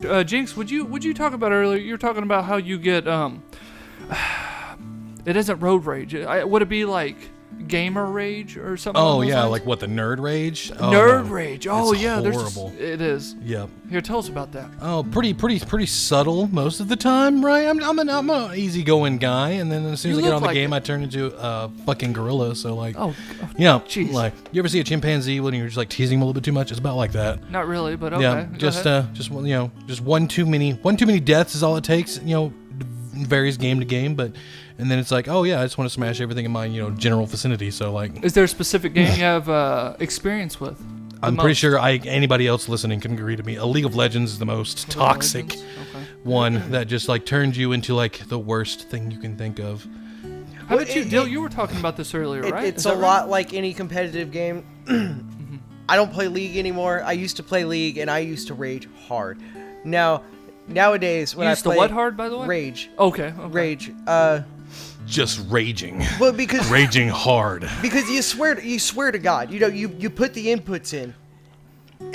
Jinx, would you talk about earlier? You were talking about how you get it isn't road rage. Would it be like gamer rage or something? Oh yeah, like what, the nerd rage? Nerd rage. Oh it's yeah, horrible. It is. Yep. Here, tell us about that. Oh, pretty subtle most of the time, right? I'm an easygoing guy, and then as soon as I get on the game, I turn into a fucking gorilla. So like, geez. like you ever see a chimpanzee when you're just like teasing him a little bit too much? It's about like that. Not really, but okay. Yeah, just one too many deaths is all it takes. Varies game to game, and then it's like, oh yeah, I just want to smash everything in my general vicinity. So like, is there a specific game you have experience with? I'm pretty sure anybody else listening can agree to me. A League of Legends is the most toxic one that just like turns you into like the worst thing you can think of. How about you, Dill? You were talking about this earlier, right? It's a lot like any competitive game. I don't play League anymore. I used to play League, and I used to rage hard. Nowadays, when I play... what hard, by the way? Rage. Okay. Rage. Just raging. Well, because... Raging hard. Because you swear to God. You put the inputs in,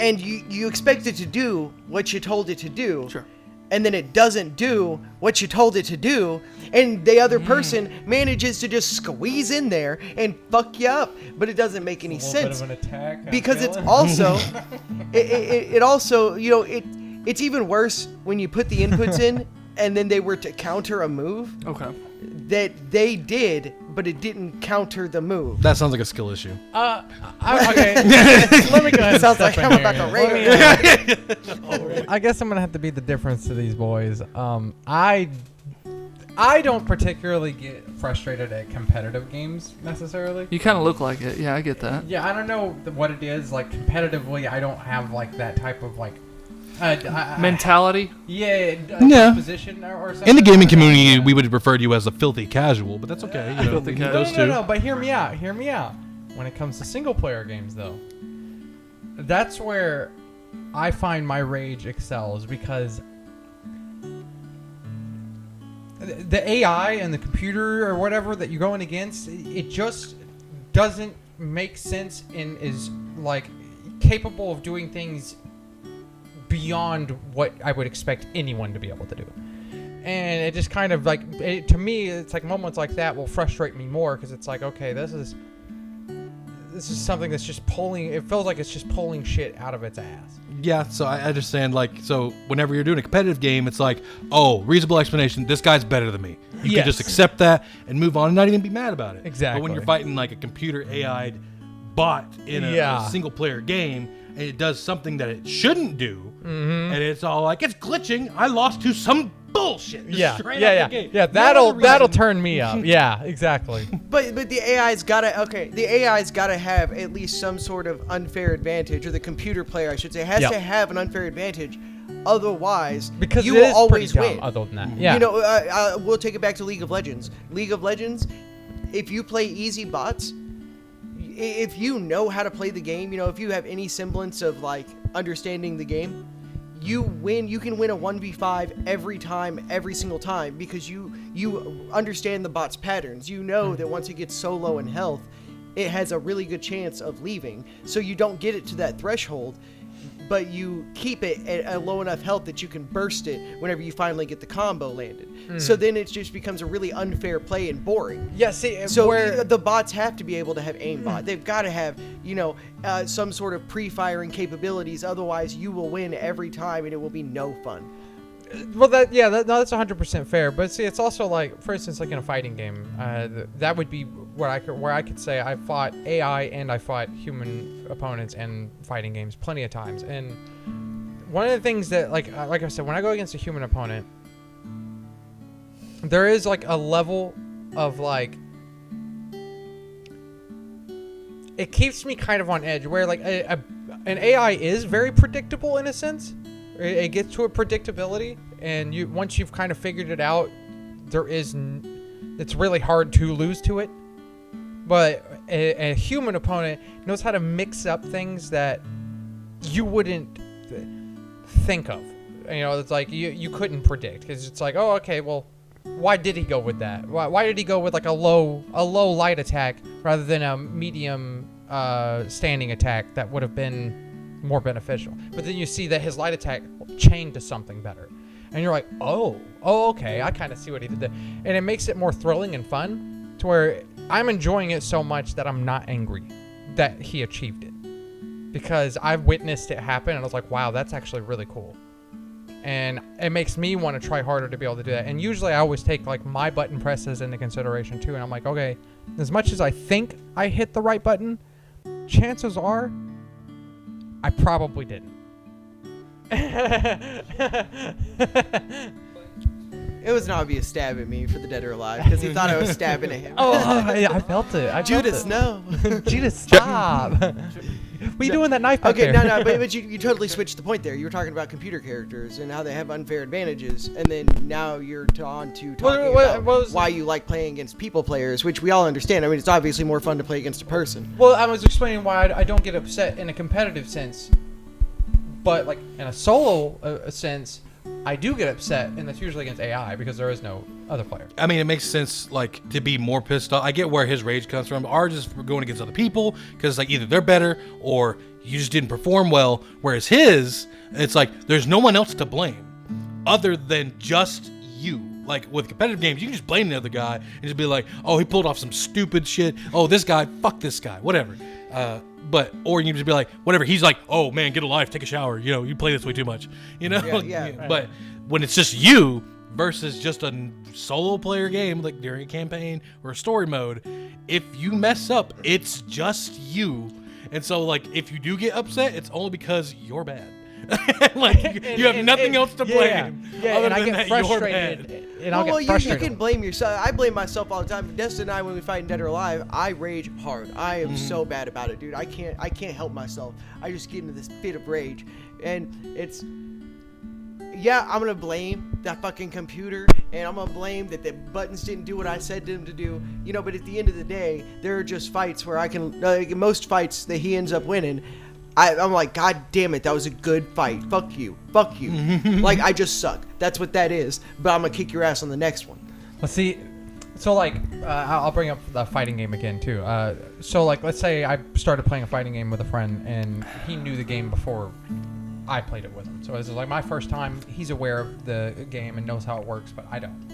and you expect it to do what you told it to do. Sure. And then it doesn't do what you told it to do, and the other person manages to just squeeze in there and fuck you up, but it doesn't make any sense. Bit of an attack, because it's also, it also, it's even worse when you put the inputs in and then they were to counter a move. Okay. That they did, but it didn't counter the move. That sounds like a skill issue. Okay. Let me go ahead. Sounds like I'm about to rage. I guess I'm gonna have to be the difference to these boys. I don't particularly get frustrated at competitive games necessarily. You kind of look like it. Yeah, I get that. Yeah, I don't know what it is. Like competitively, I don't have like that type of like mentality. Position or something. In the gaming community, we would refer to you as a filthy casual, but that's okay. Filthy casual. No, but hear me out. When it comes to single player games, though, that's where I find my rage excels, because the AI and the computer or whatever that you're going against, it just doesn't make sense and is like capable of doing things beyond what I would expect anyone to be able to do. And it just kind of like, to me, it's like moments like that will frustrate me more, because it's like, okay, this is something that's just it feels like it's just pulling shit out of its ass. Yeah, so I understand, like, so whenever you're doing a competitive game, it's like, oh, reasonable explanation, this guy's better than me. You can just accept that and move on and not even be mad about it. Exactly. But when you're fighting like a computer AI'd bot in a single player game, and it does something that it shouldn't do, and it's all like, it's glitching, I lost to some bullshit. Yeah, that'll turn me up. Yeah, exactly. But the AI's gotta have at least some sort of unfair advantage, or the computer player, I should say, has to have an unfair advantage. Otherwise, because you will always win. Other than that, yeah. We'll take it back to League of Legends. League of Legends, if you play easy bots, if you know how to play the game, if you have any semblance of like understanding the game, you win. You can win a 1v5 every single time, because you understand the bot's patterns. You know that once it gets so low in health, it has a really good chance of leaving. So you don't get it to that threshold, but you keep it at a low enough health that you can burst it whenever you finally get the combo landed. So then it just becomes a really unfair play and boring. Yeah, see, so the bots have to be able to have aimbot. They've got to have, some sort of pre-firing capabilities. Otherwise, you will win every time, and it will be no fun. Well, that's 100% fair. But see, it's also like, for instance, like in a fighting game, that would be where I could say I fought AI and I fought human opponents in fighting games plenty of times. And one of the things that, like I said, when I go against a human opponent, there is like a level of like, it keeps me kind of on edge, where like an AI is very predictable in a sense. It gets to a predictability, and once you've kind of figured it out, it's really hard to lose to it. But a human opponent knows how to mix up things that you wouldn't think of. It's like you couldn't predict, because it's like, oh, okay, well, why did he go with that? Why did he go with like a low light attack rather than a medium standing attack that would have been more beneficial. But then you see that his light attack chained to something better. And you're like, oh, okay, I kind of see what he did there. And it makes it more thrilling and fun to where I'm enjoying it so much that I'm not angry that he achieved it. Because I've witnessed it happen, and I was like, wow, that's actually really cool. And it makes me want to try harder to be able to do that. And usually I always take like my button presses into consideration too. And I'm like, okay, as much as I think I hit the right button, chances are I probably didn't. It was an obvious stab at me for the Dead or Alive because he thought I was stabbing at him. I felt it. Judas, no. Judas, stop. What are you doing with that knife back Okay, there? no, but you totally switched the point there. You were talking about computer characters and how they have unfair advantages, and then now you're on to talking about why you like playing against people players, which we all understand. I mean, it's obviously more fun to play against a person. Well, I was explaining why I don't get upset in a competitive sense, but like in a solo sense, I do get upset, and that's usually against AI because there is no other player. I mean, it makes sense, like, to be more pissed off. I get where his rage comes from. Ours is for going against other people because, like, either they're better or you just didn't perform well. Whereas his, it's like there's no one else to blame other than just you. Like, with competitive games, you can just blame the other guy and just be like, oh, he pulled off some stupid shit. Oh, this guy, fuck this guy, whatever. Or you can just be like, whatever. He's like, oh man, get a life, take a shower. You know, you play this way too much. You know. Yeah. But when it's just you versus just a solo player game, like during a campaign or a story mode, if you mess up, it's just you. And so, like, if you do get upset, it's only because you're bad. Like, you have nothing else to blame. Yeah, other and I than get that frustrated. And I'll Well, get you frustrated. can blame yourself. I blame myself all the time. Destin and I, when we fight in Dead or Alive, I rage hard. I am so bad about it, dude. I can't help myself. I just get into this fit of rage, and it's. Yeah, I'm gonna blame that fucking computer, and I'm gonna blame that the buttons didn't do what I said to them to do. You know, but at the end of the day, there are just fights where I can. Most fights that he ends up winning. I'm like, God damn it, that was a good fight. Fuck you. Like, I just suck. That's what that is. But I'm gonna kick your ass on the next one. Well, see, so like, I'll bring up the fighting game again too. So like, let's say I started playing a fighting game with a friend, and he knew the game before I played it with him. So this is like my first time. He's aware of the game and knows how it works, but I don't.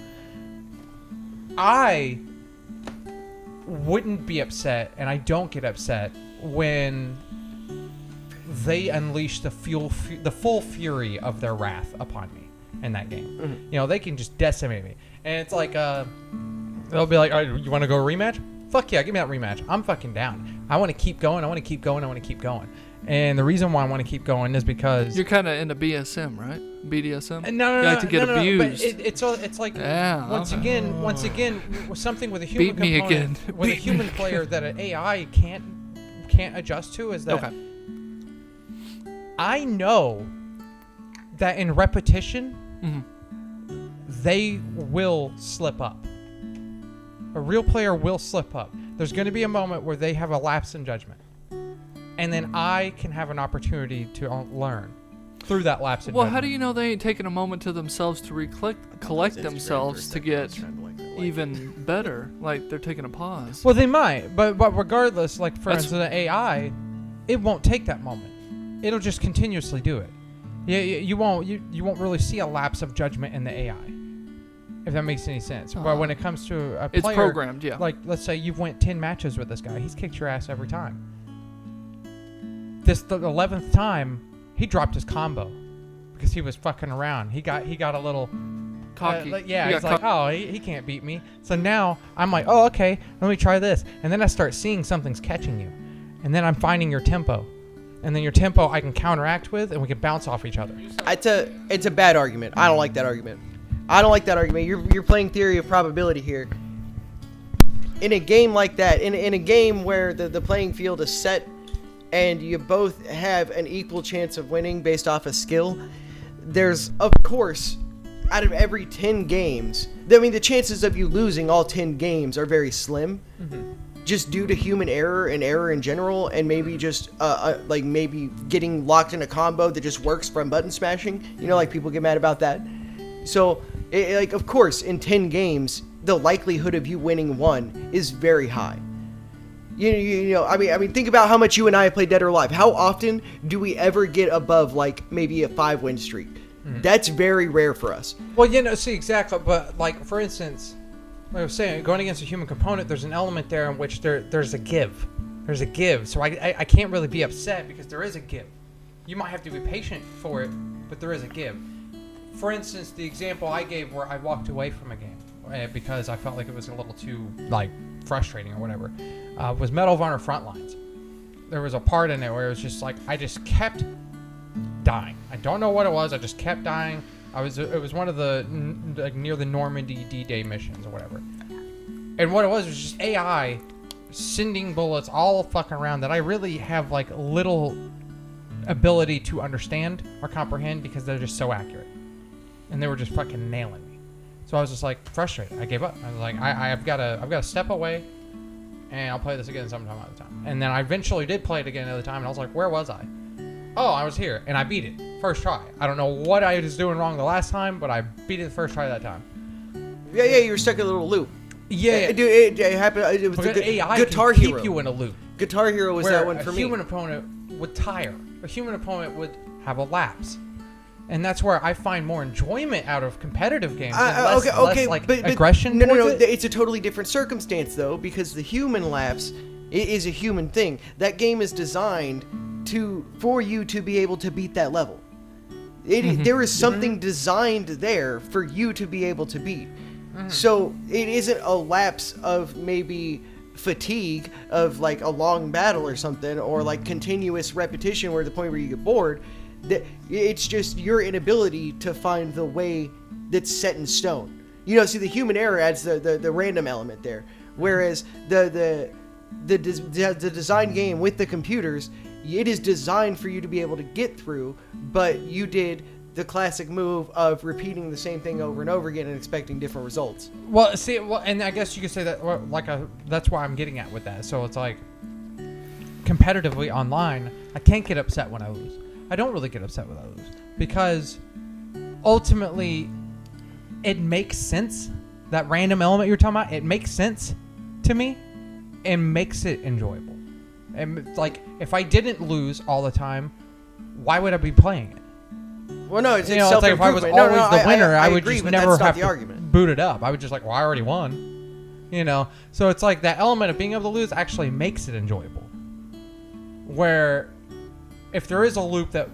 I wouldn't be upset, and I don't get upset when they unleash the full fury of their wrath upon me in that game. Mm-hmm. You know, they can just decimate me. And it's like, they'll be like, oh, you want to go rematch? Fuck yeah, give me that rematch. I'm fucking down. I want to keep going. And the reason why I want to keep going is because... You're kind of into BSM, right? BDSM? No, You like to get abused. But it's like, Yeah, once okay. again, something with a human Beat me component, again. with a Beat human me player that an AI can't adjust to is that... Okay. I know that in repetition, they will slip up. A real player will slip up. There's going to be a moment where they have a lapse in judgment. And then I can have an opportunity to learn through that lapse in Well, judgment. how do you know they ain't taking a moment to themselves to collect themselves to get even better? Like, they're taking a pause. Well, they might. But regardless, like, for instance, an AI, it won't take that moment. It'll just continuously do it. You won't really see a lapse of judgment in the AI, if that makes any sense. But when it comes to a player, It's programmed, yeah. Like, let's say you've went 10 matches with this guy. He's kicked your ass every time. The 11th time, he dropped his combo because he was fucking around. He got a little Cocky. he's like, oh, he can't beat me. So now I'm like, oh, okay, let me try this. And then I start seeing something's catching you. And then I'm finding your tempo. And then your tempo I can counteract with, and we can bounce off each other. It's a bad argument. I don't like that argument. You're playing theory of probability here. In a game like that, in a game where the playing field is set and you both have an equal chance of winning based off of skill, there's, of course, out of every 10 games, I mean, the chances of you losing all 10 games are very slim. Just due to human error and error in general, and maybe just like maybe getting locked in a combo that just works from button smashing. You know, like people get mad about that. So, like, of course, in 10 games, the likelihood of you winning one is very high. You know, I mean, think about how much you and I have played Dead or Alive. How often do we ever get above like maybe a 5-win streak? That's very rare for us. Well, see, exactly. But like, for instance, like I was saying, going against a human component, there's an element there in which there's a give. There's a give. So I can't really be upset because there is a give. You might have to be patient for it, but there is a give. For instance, the example I gave where I walked away from a game because I felt like it was a little too like frustrating or whatever was Medal of Honor Frontlines. There was a part in it where it was just like I just kept dying. I don't know what it was. I just kept dying. It was one of the like near the Normandy D-Day missions or whatever. And what it was just AI sending bullets all fucking around that I really have like little ability to understand or comprehend because they're just so accurate. And they were just fucking nailing me. So I was just like frustrated. I gave up. I was like, I've got to step away, and I'll play this again sometime other time. And then I eventually did play it again another time, and I was like, where was I? Oh, I was here, and I beat it first try. I don't know what I was doing wrong the last time, but I beat it the first try that time. Yeah, you were stuck in a little loop. Yeah, Dude, it happened. It was but AI Guitar can Hero. keep you in a loop. Guitar Hero was where that one for a me. human opponent would tire. A human opponent would have a lapse. And that's where I find more enjoyment out of competitive games. Less like aggression. No. It. It's a totally different circumstance though, because the human lapse is a human thing. That game is designed for you to be able to beat that level. There is something designed there for you to be able to beat. So it isn't a lapse of maybe fatigue of like a long battle or something, or like continuous repetition where the point where you get bored. It's just your inability to find the way that's set in stone. You know, see, the human error adds the random element there, whereas the design game with the computers, it is designed for you to be able to get through, but you did the classic move of repeating the same thing over and over again and expecting different results. Well, see, and I guess you could say that that's why I'm getting at with that. So it's like competitively online, I can't get upset when I lose. I don't really get upset when I lose because ultimately it makes sense. That random element you're talking about, it makes sense to me and makes it enjoyable. And like, if I didn't lose all the time, why would I be playing it? Well, no, it's like if I was always the winner, I would just never have to boot it up. I would just like, well, I already won. You know? So it's like that element of being able to lose actually makes it enjoyable. Where if there is a loop that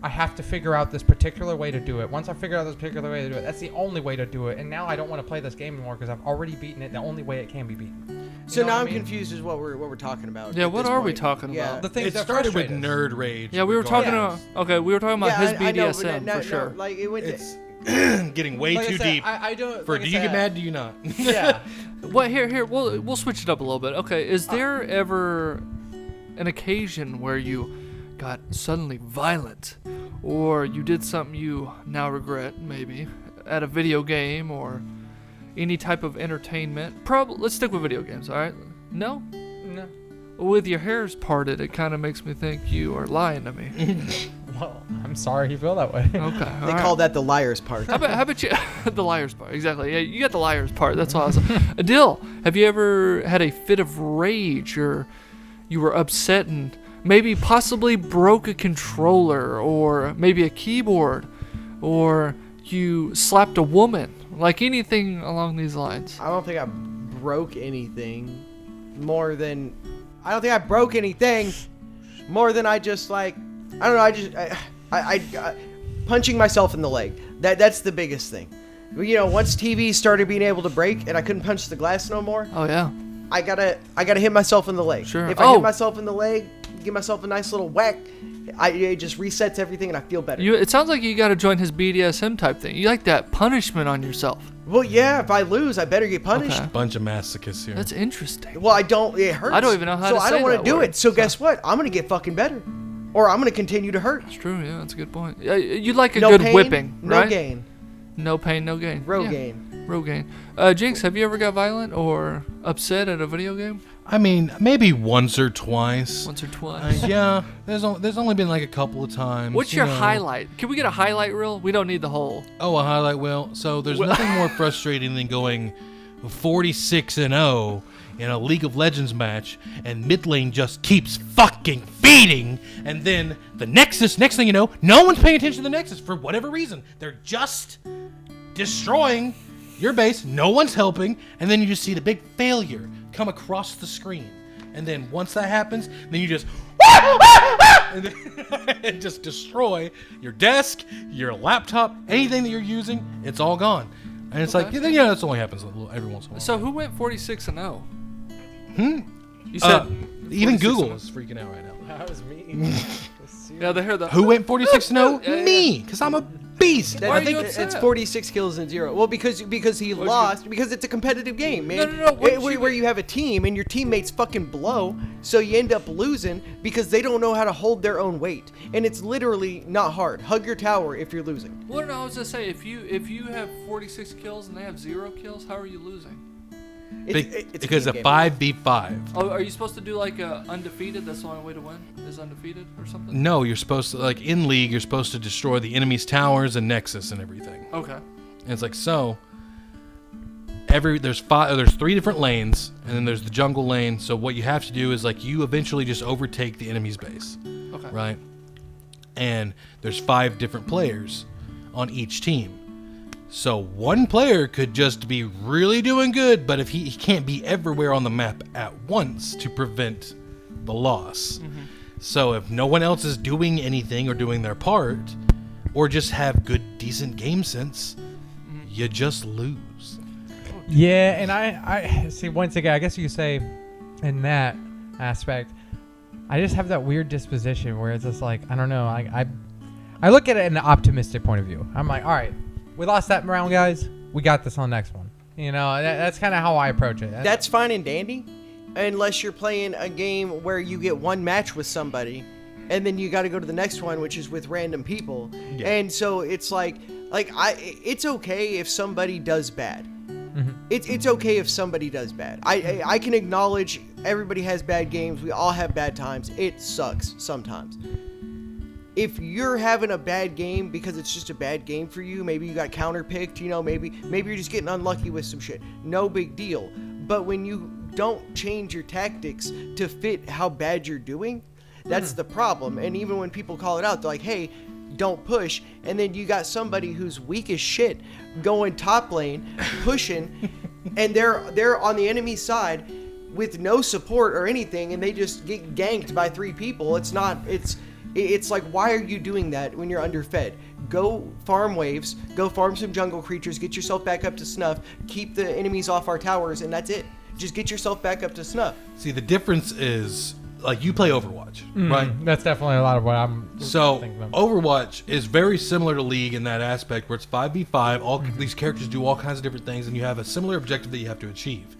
I have to figure out this particular way to do it, once I figure out this particular way to do it, that's the only way to do it. And now I don't want to play this game anymore because I've already beaten it the only way it can be beaten. So now I'm confused as what we're talking about. Yeah, what are we talking about? The things It that started with frustrate us. nerd rage. Yeah, we were talking about. Okay, we were talking about his I know, BDSM but for sure. like it went. It's getting way Like I too said, deep. I don't. For like I do you get said, mad? Do you not? Yeah. Well, here, we'll switch it up a little bit. Okay, is there ever an occasion where you got suddenly violent, or you did something you now regret, maybe at a video game or any type of entertainment? Let's stick with video games, all right? No? No. With your hairs parted, it kind of makes me think you are lying to me. Well, I'm sorry you feel that way. Okay. They call that the liar's part. How about you? The liar's part, exactly. Yeah, you got the liar's part. That's awesome. Adil, have you ever had a fit of rage, or you were upset and maybe possibly broke a controller, or maybe a keyboard, or you slapped a woman, like anything along these lines? I don't think I broke anything more than I just like, I don't know, I punching myself in the leg. That's the biggest thing. You know, once TVs started being able to break and I couldn't punch the glass no more, Oh yeah. I gotta hit myself in the leg. Sure. If I hit myself in the leg, give myself a nice little whack, it just resets everything and I feel better. It sounds like you got to join his BDSM type thing. You like that punishment on yourself. Well, yeah, if I lose, I better get punished. Okay. Bunch of masochists here. That's interesting. Well, it hurts. I don't even know how to So I say don't want that to do word. it. So guess what? I'm going to get fucking better. Or I'm going to continue to hurt. It's true. Yeah, that's a good point. You like a No good pain, whipping, no right? gain. No pain, no gain. Rogaine. Rogaine. Jinx, have you ever got violent or upset at a video game? I mean, maybe once or twice. Once or twice. Yeah, there's only been like a couple of times. What's your highlight? Can we get a highlight reel? We don't need the whole. Oh, a highlight wheel. So there's nothing more frustrating than going 46-0 in a League of Legends match, and mid lane just keeps fucking feeding, and then the Nexus, next thing you know, no one's paying attention to the Nexus for whatever reason. They're just destroying your base, no one's helping, and then you just see the big failure come across the screen. And then once that happens, then you just and, and just destroy your desk, your laptop, anything that you're using, it's all gone. And it's like, yeah, that's only happens every once in a while. So who went 46-0? You said Even 46-0. Google is freaking out right now. That was me. Yeah, they heard that. Who went 46-0? Yeah, yeah. Me, because I'm a beast. Why I are think you it's upset? 46 kills and 0. Well, because he lost. Because it's a competitive game, man. No. What did Where you have a team and your teammates fucking blow, so you end up losing because they don't know how to hold their own weight. And it's literally not hard. Hug your tower if you're losing. Well, no, I was just saying, if you have 46 kills and they have 0 kills, how are you losing? It's Because a of game. 5v5. Oh, are you supposed to do like a undefeated? That's the only way to win is undefeated or something? No, you're supposed to, like in League, you're supposed to destroy the enemy's towers and Nexus and everything. Okay. And it's like, so there's 3 different lanes, and then there's the jungle lane. So what you have to do is like you eventually just overtake the enemy's base, Okay. right? And there's 5 different players on each team. So one player could just be really doing good, but if he can't be everywhere on the map at once to prevent the loss. Mm-hmm. So if no one else is doing anything or doing their part, or just have good, decent game sense, you just lose. Yeah, and I see, once again, I guess you could say in that aspect, I just have that weird disposition where it's just like, I don't know, I look at it in an optimistic point of view. I'm like, all right, we lost that round, guys. We got this on the next one. You know, that's kind of how I approach it. That's fine and dandy, unless you're playing a game where you get one match with somebody, and then you got to go to the next one, which is with random people. Yeah. And so it's like it's okay if somebody does bad. Mm-hmm. It's okay if somebody does bad. I can acknowledge everybody has bad games. We all have bad times. It sucks sometimes. If you're having a bad game because it's just a bad game for you, maybe you got counterpicked, you know, maybe you're just getting unlucky with some shit. No big deal. But when you don't change your tactics to fit how bad you're doing, that's the problem. And even when people call it out, they're like, hey, don't push. And then you got somebody who's weak as shit going top lane, pushing, and they're on the enemy side with no support or anything, and they just get ganked by 3 people. It's like, why are you doing that when you're underfed? Go farm waves, go farm some jungle creatures, get yourself back up to snuff, keep the enemies off our towers, and that's it. Just get yourself back up to snuff. See, the difference is, like, you play Overwatch, right? That's definitely a lot of what I'm So thinking of. Overwatch is very similar to League in that aspect, where it's 5v5. All these characters do all kinds of different things, and you have a similar objective that you have to achieve.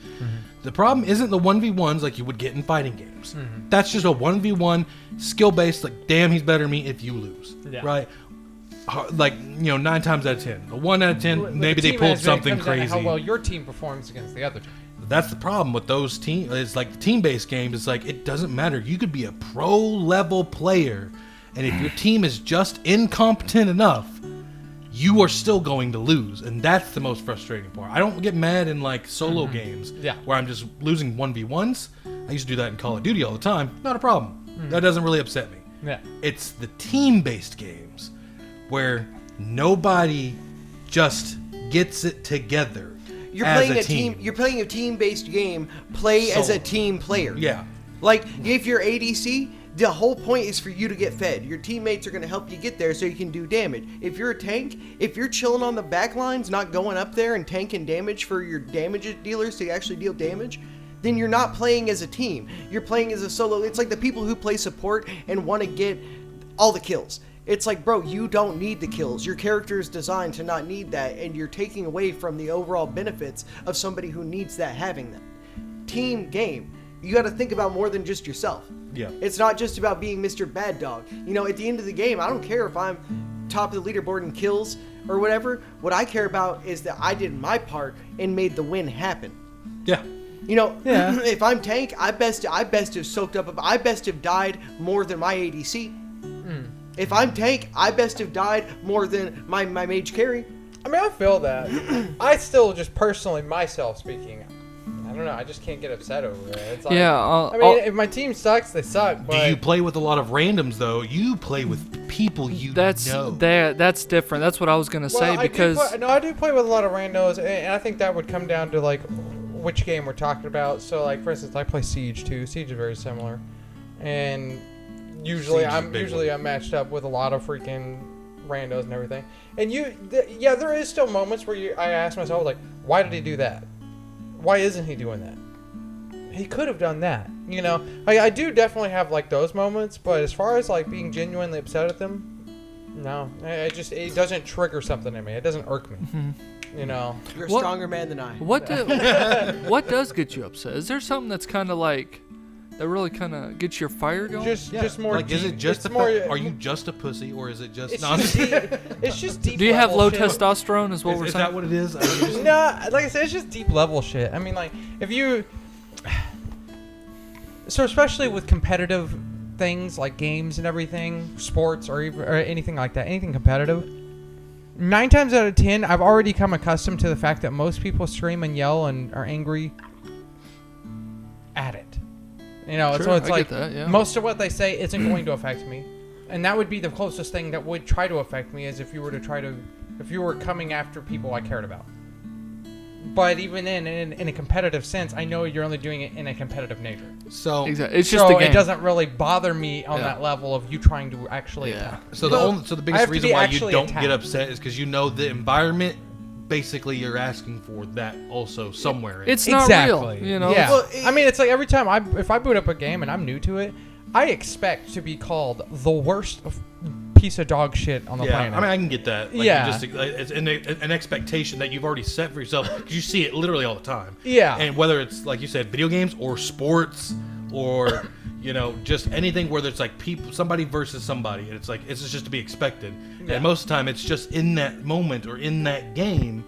The problem isn't the 1v1s like you would get in fighting games. That's just a 1v1 skill based. Like, damn, he's better than me if you lose, Yeah. right? Like, you know, 9 times out of 10, a 1 out of 10, With maybe the they team pulled management, it something comes down to crazy. How well your team performs against the other team. That's the problem with those teams. It's like the team-based games. It's like, it doesn't matter. You could be a pro-level player, and if your team is just incompetent enough, you are still going to lose, and that's the most frustrating part. I don't get mad in like solo games where I'm just losing 1v1s. I used to do that in Call of Duty all the time. Not a problem. That doesn't really upset me. Yeah. It's the team-based games where nobody just gets it together. You're as playing a team. You're playing a team-based game. Play as a Solo. team player. Yeah. Like, if you're ADC, the whole point is for you to get fed. Your teammates are going to help you get there so you can do damage. If you're a tank, if you're chilling on the back lines, not going up there and tanking damage for your damage dealers to actually deal damage, then you're not playing as a team. You're playing as a solo. It's like the people who play support and want to get all the kills. It's like, bro, you don't need the kills. Your character is designed to not need that, and you're taking away from the overall benefits of somebody who needs that having them. Team game. You got to think about more than just yourself. Yeah. It's not just about being Mr. Bad Dog. You know, at the end of the game, I don't care if I'm top of the leaderboard in kills or whatever. What I care about is that I did my part and made the win happen. Yeah. You know, if I'm tank, I best have soaked up. I best have died more than my ADC. If I'm tank, I best have died more than my mage carry. I mean, I feel that. I still, just personally, myself speaking, I don't know. I just can't get upset over it. It's like, Yeah, I mean, if my team sucks, they suck. But Do you play with a lot of randoms though? You play with people you know. That's different. That's what I was gonna say I because do play with a lot of randos, and I think that would come down to like which game we're talking about. So, like for instance, I play Siege too. Siege is very similar, and usually I'm matched up with a lot of freaking randos and everything. And there is still moments where I ask myself like, why did he do that? Why isn't he doing that? He could have done that. You know, I do definitely have like those moments, but as far as like being genuinely upset at them, no, it doesn't trigger something in me. It doesn't irk me. You know, You're a stronger man than I. what does get you upset? Is there something that's kind of like that really kind of gets your fire going? Just more. Like, is it just are you just a pussy, or is it just? It's just deep. Do you have level low shit. testosterone? Is what we're Is saying? that what it is? No, like I said, it's just deep level shit. I mean, like if you. So especially with competitive things like games and everything, sports or anything like that, anything competitive. 9 times out of 10, I've already come accustomed to the fact that most people scream and yell and are angry at it. You know, Sure, so it's I like get that, yeah. most of what they say isn't going to affect me, and that would be the closest thing that would try to affect me, is if you were coming after people I cared about. But even in a competitive sense, I know you're only doing it in a competitive nature. So Exactly. It's just a game. It doesn't really bother me on that level of you trying to actually attack. So the biggest reason why you don't attacked. get upset is because you know the environment. Basically, you're asking for that also somewhere. It's not real. You know. Yeah. Well, I mean, it's like every time if I boot up a game and I'm new to it, I expect to be called the worst piece of dog shit on the planet. I mean, I can get that. Like, Yeah. it's an expectation that you've already set for yourself because you see it literally all the time. Yeah. And whether it's like you said, video games or sports or just anything where there's like somebody versus somebody, and it's like it's just to be expected. Yeah. And most of the time, it's just in that moment or in that game,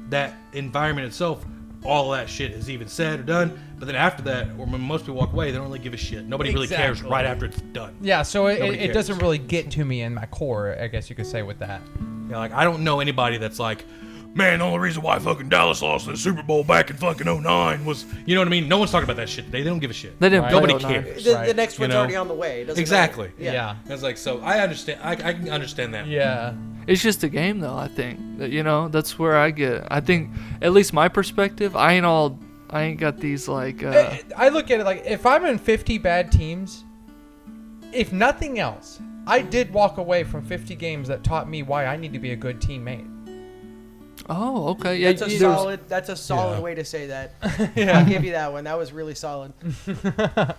that environment itself. All that shit is even said or done, but then after that, or when most people walk away, they don't really give a shit. Nobody really cares right after it's done. Yeah, so Nobody it cares. doesn't really get to me in my core, I guess you could say, with that. Like I don't know anybody that's like, man, the only reason why fucking Dallas lost the Super Bowl back in fucking 09 was, you know what I mean? No one's talking about that shit today. They don't give a shit. They didn't. Right. play Nobody 09. cares. The next one's already on the way. It doesn't Exactly. matter. Yeah. It's like, so I understand. I can understand that. Yeah. It's just a game, though. I think that, that's where I get. I think, at least my perspective, I ain't got these like. I look at it like, if I'm in 50 bad teams, if nothing else, I did walk away from 50 games that taught me why I need to be a good teammate. Oh, okay. Yeah, That's a solid way to say that. Yeah. I'll give you that one. That was really solid.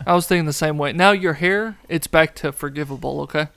I was thinking the same way. Now your hair, it's back to forgivable. Okay.